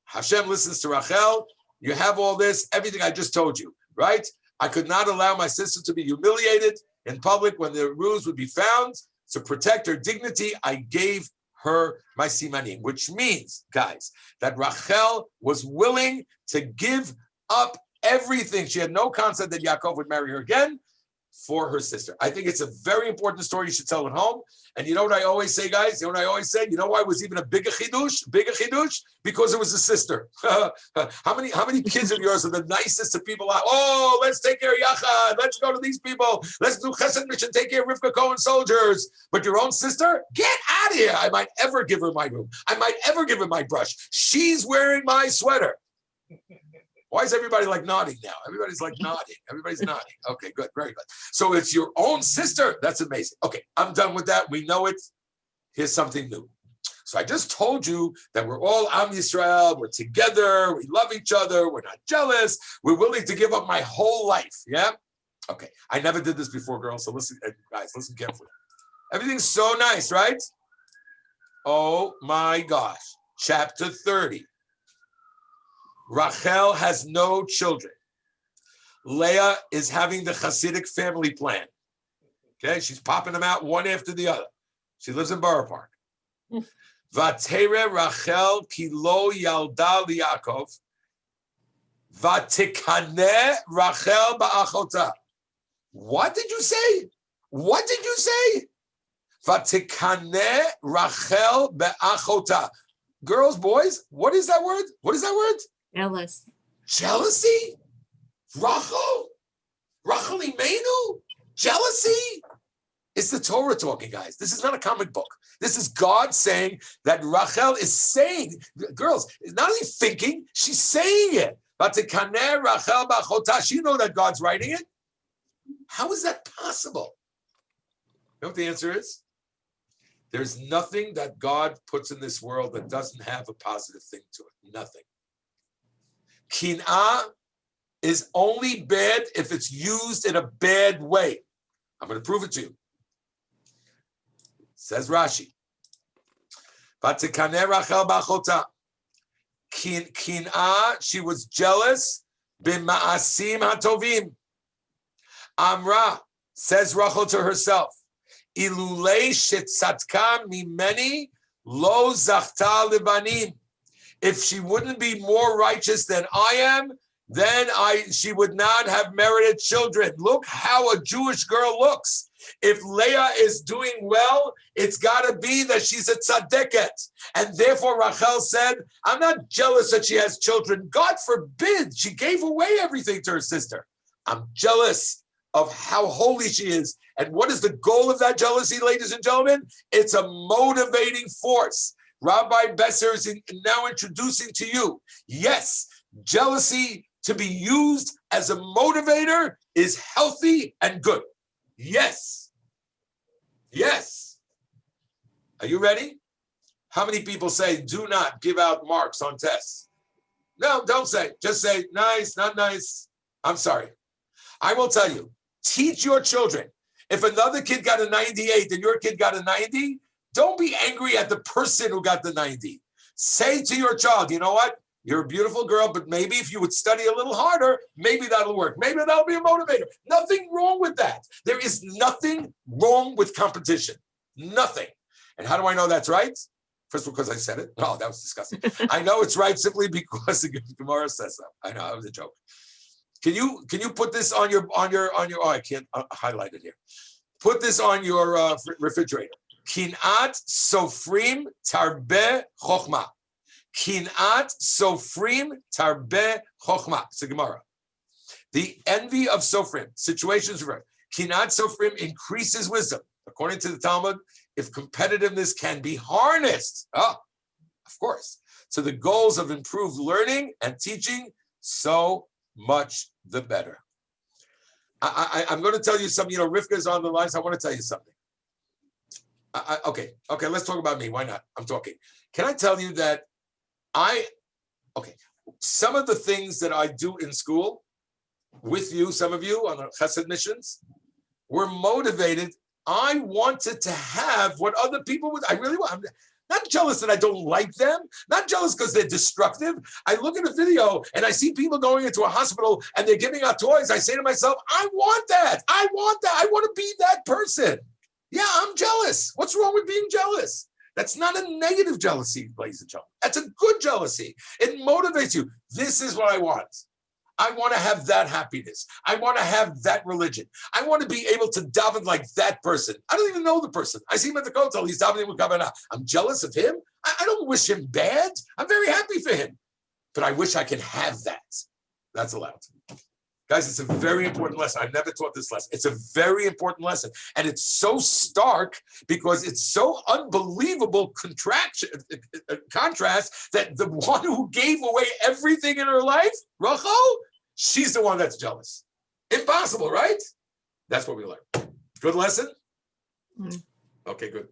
Hashem listens to Rachel. You have all this, everything I just told you, right? I could not allow my sister to be humiliated in public when the ruse would be found. To protect her dignity, I gave her my simanim, which means, guys, that Rachel was willing to give up everything. She had no concept that Yaakov would marry her again. for her sister. I think it's a very important story. You should tell at home. And you know what I always say, guys? You know what I always say? You know why it was even a bigger chidush? Because it was a sister. How many kids of yours are the nicest of people out? Oh, let's take care of Yachad. Let's go to these people. Let's do chesed mission. Take care of Rivka Cohen soldiers. But your own sister? Get out of here. I might ever give her my room. I might ever give her my brush. She's wearing my sweater. Why is everybody like nodding now? Everybody's like nodding. Everybody's nodding. Okay, good, very good. So it's your own sister. That's amazing. Okay, I'm done with that. We know it. Here's something new. So I just told you that we're all Am Yisrael. We're together. We love each other. We're not jealous. We're willing to give up my whole life. Yeah? Okay, I never did this before, girls. So listen, guys, listen carefully. Everything's so nice, right? Oh my gosh. Chapter 30. Rachel has no children. Leah is having the Hasidic family plan. Okay, she's popping them out one after the other. She lives in Borough Park. Vatere Rachel ki lo yalda liYaakov. Vatikane Rachel ba'achota. What did you say? What did you say? Vatikane Rachel ba'achota. Girls, boys, what is that word? What is that word? Jealous. Jealousy? Rachel Imenu? Jealousy? It's the Torah talking, guys. This is not a comic book. This is God saying that Rachel is saying, girls, not only thinking, she's saying it. But Rachel b'achota, she know that God's writing it. How is that possible? You know what the answer is? There's nothing that God puts in this world that doesn't have a positive thing to it. Nothing. Kin'ah is only bad if it's used in a bad way. I'm going to prove it to you. Says Rashi. Vatikaneh Rachel b'achota. Kin'ah, she was jealous. B'ma'asim hatovim. Amra, says Rachel to herself. Ilulei shetzatka mimeni lo zachta lebanim. If she wouldn't be more righteous than I am, then she would not have merited children. Look how a Jewish girl looks. If Leah is doing well, it's got to be that she's a tzaddiket. And therefore Rachel said, I'm not jealous that she has children. God forbid, she gave away everything to her sister. I'm jealous of how holy she is. And what is the goal of that jealousy, ladies and gentlemen? It's a motivating force. Rabbi Besser is now introducing to you, yes, jealousy to be used as a motivator is healthy and good. Yes. Yes. Are you ready? How many people say, do not give out marks on tests? No, don't say. Just say, nice, not nice. I'm sorry. I will tell you, teach your children. If another kid got a 98 and your kid got a 90, don't be angry at the person who got the 90. Say to your child, you know what? You're a beautiful girl, but maybe if you would study a little harder, maybe that'll work. Maybe that'll be a motivator. Nothing wrong with that. There is nothing wrong with competition. Nothing. And how do I know that's right? First of all, because I said it. No, that was disgusting. I know it's right simply because the Gemara says so. I know, that was a joke. Can you put this on your oh, I can't highlight it here. Put this on your refrigerator. Kinat sofrim tarbe chokhmah. Kinat sofrim tarbe chokhmah. It's a Gemara. The envy of sofrim, situations reversed. Kinat sofrim increases wisdom. According to the Talmud, if competitiveness can be harnessed, of course, to the goals of improved learning and teaching, so much the better. I'm going to tell you something. You know, Rivka is on the line, so I want to tell you something. Okay, let's talk about me. Why not? I'm talking. Can I tell you that some of the things that I do in school with you, some of you on the chesed missions, were motivated. I wanted to have what other people would. I really want. I'm not jealous that I don't like them. Not jealous because they're destructive. I look at a video and I see people going into a hospital and they're giving out toys. I say to myself, I want that. I want that. I want to be that person. Yeah, I'm jealous. What's wrong with being jealous? That's not a negative jealousy, ladies and gentlemen. That's a good jealousy. It motivates you. This is what I want. I want to have that happiness. I want to have that religion. I want to be able to daven like that person. I don't even know the person. I see him at the kotel. He's davening with kavanah. I'm jealous of him. I don't wish him bad. I'm very happy for him. But I wish I could have that. That's allowed. Guys, it's a very important lesson. I've never taught this lesson. It's a very important lesson. And it's so stark because it's so unbelievable contrast that the one who gave away everything in her life, Rachel, she's the one that's jealous. Impossible, right? That's what we learned. Good lesson? Okay, good.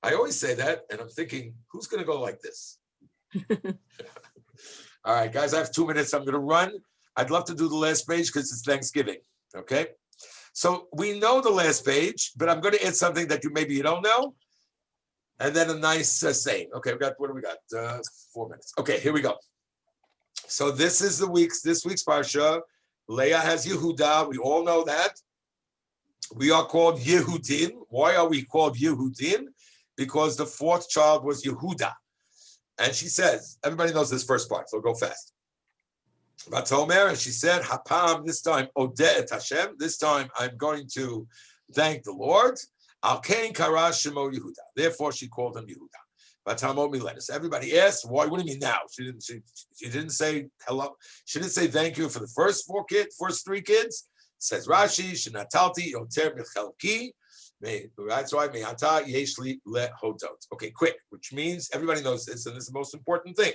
I always say that, and I'm thinking, who's going to go like this? All right, guys, I have 2 minutes. I'm going to run. I'd love to do the last page because it's Thanksgiving, okay? So we know the last page, but I'm going to add something that maybe you don't know, and then a nice saying. Okay, what do we got? 4 minutes. Okay, here we go. So this is this week's parsha. Leah has Yehuda. We all know that. We are called Yehudim. Why are we called Yehudim? Because the fourth child was Yehuda. And she says, everybody knows this first part, so go fast. Vatomer, and she said, Hapam, this time, Odeh et Hashem, this time I'm going to thank the Lord. Al Kain Kara Shemo Yehuda. Therefore, she called him Yehuda. Vatamo Miletus. Everybody asked, why? What do you mean now? She didn't say hello. She didn't say thank you for the first three kids. Says Rashi, Shinatalti Yoter Michelki. That's why Me'ata Yeshli Lehodot. Okay, quick, which means everybody knows this, and this is the most important thing.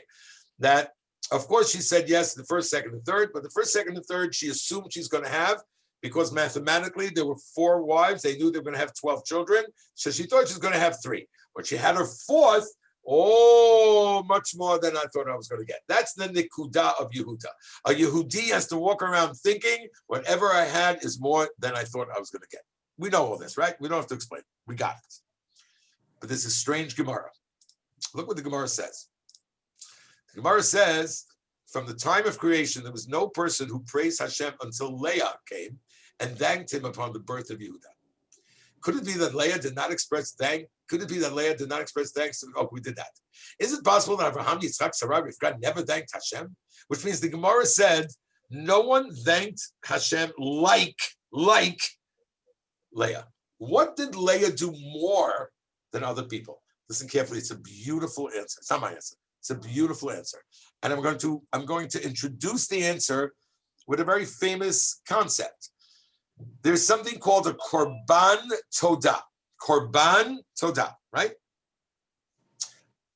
That, of course, she said yes, the first, second, and third, but the first, second, and third, she assumed she's going to have, because mathematically there were 4 wives. They knew they were going to have 12 children, so she thought she was going to have 3. When she had her 4th, much more than I thought I was going to get. That's the nikuda of Yehuda. A Yehudi has to walk around thinking whatever I had is more than I thought I was going to get. We know all this, right? We don't have to explain. We got it. But this is strange Gemara. Look what the Gemara says. The Gemara says, from the time of creation, there was no person who praised Hashem until Leah came and thanked him upon the birth of Yehuda. Could it be that Leah did not express thanks? Oh, we did that. Is it possible that Abraham, Yitzchak, Sarah, Rivka never thanked Hashem? Which means the Gemara said, no one thanked Hashem like Leah. What did Leah do more than other people? Listen carefully. It's a beautiful answer. It's not my answer. It's a beautiful answer. And I'm going to introduce the answer with a very famous concept. There's something called a korban todah. Korban todah, right?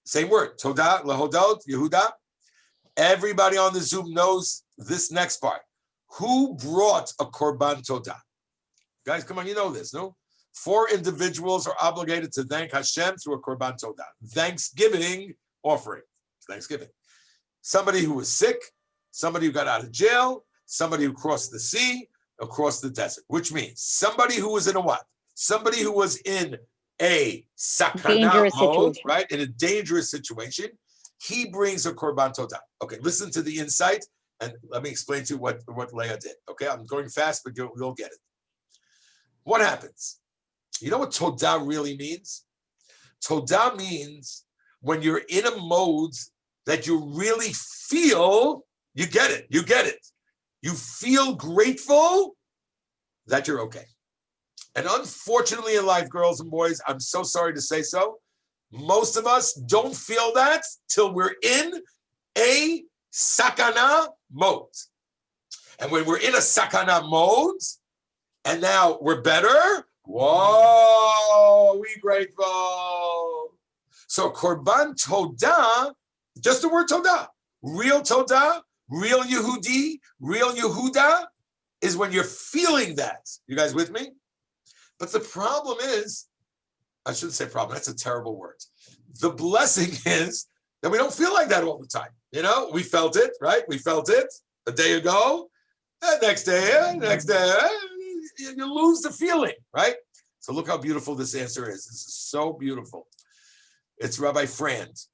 Same word. Todah, lehodot, Yehuda. Everybody on the Zoom knows this next part. Who brought a korban todah? Guys, come on, you know this, no? 4 individuals are obligated to thank Hashem through a korban todah. Thanksgiving offering. Thanksgiving. Somebody who was sick, somebody who got out of jail, somebody who crossed the sea, across the desert, which means somebody who was in a what? Somebody who was in a sakana mode, right? In a dangerous situation. He brings a korban todah. Okay, listen to the insight, and let me explain to you what Leah did. Okay, I'm going fast, but you'll get it. What happens? You know what todah really means? Todah means when you're in a mode that you really feel, you get it. You feel grateful that you're okay. And unfortunately in life, girls and boys, I'm so sorry to say so, most of us don't feel that till we're in a sakana mode. And when we're in a sakana mode, and now we're better, whoa, we grateful. So korban todah, just the word todah, real Yehudi, real Yehuda is when you're feeling that. You guys with me? But the problem is, I shouldn't say problem, that's a terrible word. The blessing is that we don't feel like that all the time. You know, we felt it, right? We felt it a day ago, and next day, you lose the feeling, right? So look how beautiful this answer is. This is so beautiful. It's Rabbi Frand.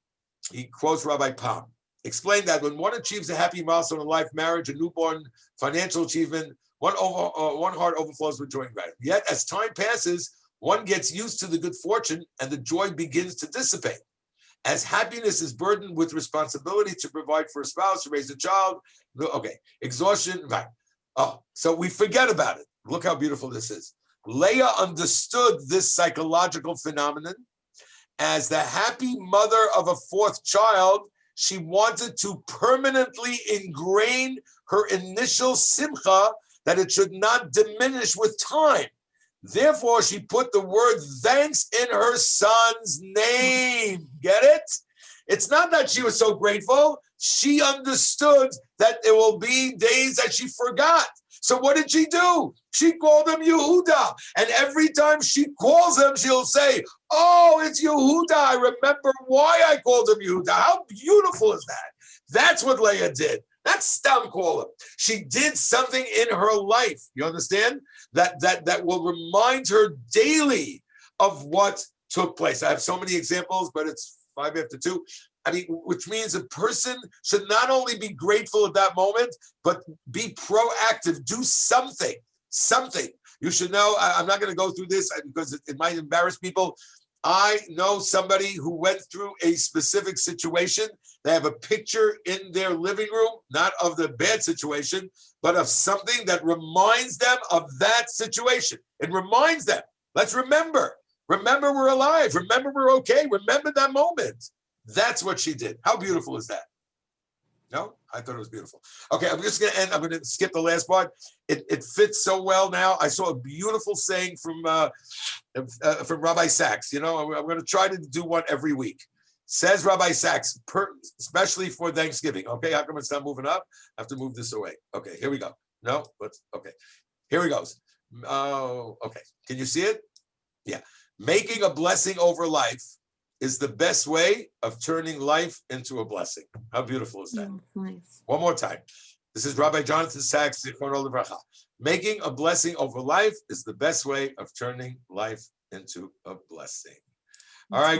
He quotes Rabbi Pam. Explain that when one achieves a happy milestone in life, marriage, a newborn, financial achievement, one heart overflows with joy and gratitude. Yet, as time passes, one gets used to the good fortune and the joy begins to dissipate. as happiness is burdened with responsibility to provide for a spouse, to raise a child. Okay, exhaustion, right. Oh, so we forget about it. Look how beautiful this is. Leah understood this psychological phenomenon. As the happy mother of a fourth child, she wanted to permanently ingrain her initial simcha that it should not diminish with time. Therefore, she put the word thanks in her son's name. Get it? It's not that she was so grateful. She understood that there will be days that she forgot. So what did she do? She called him Yehuda. And every time she calls him, she'll say, oh, it's Yehuda. I remember why I called him Yehuda. How beautiful is that? That's what Leah did. That's stam call him. She did something in her life. You understand? That will remind her daily of what took place. I have so many examples, but it's 5 after 2. I mean, which means a person should not only be grateful at that moment, but be proactive. Do something. You should know, I'm not going to go through this because it might embarrass people. I know somebody who went through a specific situation. They have a picture in their living room, not of the bad situation, but of something that reminds them of that situation. It reminds them. Let's remember. Remember we're alive. Remember we're okay. Remember that moment. That's what she did. How beautiful is that? No? I thought it was beautiful. Okay, I'm just going to end. I'm going to skip the last part. It fits so well now. I saw a beautiful saying from Rabbi Sachs. You know, I'm going to try to do one every week. Says Rabbi Sachs, especially for Thanksgiving. Okay, how come it's not moving up? I have to move this away. Okay, here we go. No? Okay. Here he goes. Oh, okay. Can you see it? Yeah. Making a blessing over life is the best way of turning life into a blessing. How beautiful is that? Nice. One more time. This is Rabbi Jonathan Sachs. Making a blessing over life is the best way of turning life into a blessing. All right.